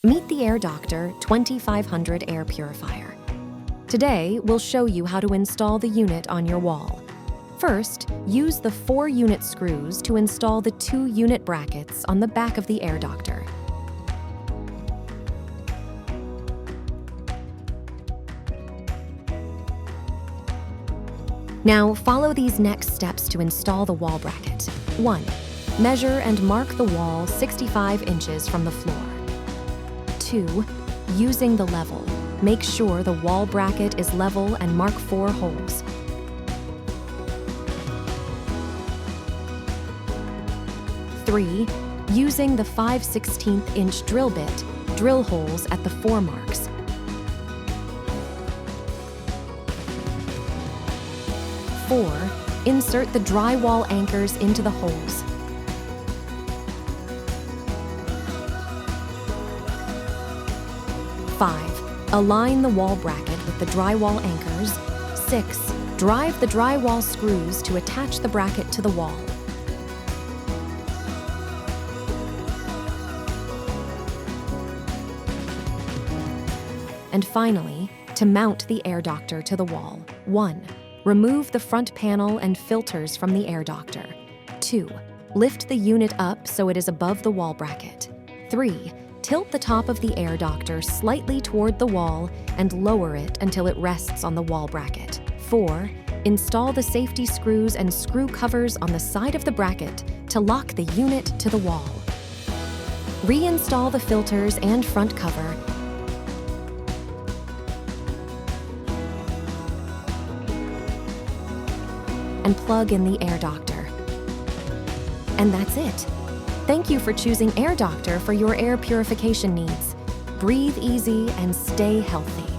Meet the AirDoctor 2500 air purifier. Today, we'll show you how to install the unit on your wall. First, use the 4-unit screws to install the 2-unit brackets on the back of the AirDoctor. Now, follow these next steps to install the wall bracket. 1. Measure and mark the wall 65 inches from the floor. 2. Using the level, make sure the wall bracket is level and mark 4 holes. 3. Using the 5/16" drill bit, drill holes at the 4 marks. 4. Insert the drywall anchors into the holes. 5. Align the wall bracket with the drywall anchors. 6. Drive the drywall screws to attach the bracket to the wall. And finally, to mount the AirDoctor to the wall. 1. Remove the front panel and filters from the AirDoctor. 2. Lift the unit up so it is above the wall bracket. 3. Tilt the top of the AirDoctor slightly toward the wall and lower it until it rests on the wall bracket. 4. Install the safety screws and screw covers on the side of the bracket to lock the unit to the wall. Reinstall the filters and front cover and plug in the AirDoctor. And that's it. Thank you for choosing AirDoctor for your air purification needs. Breathe easy and stay healthy.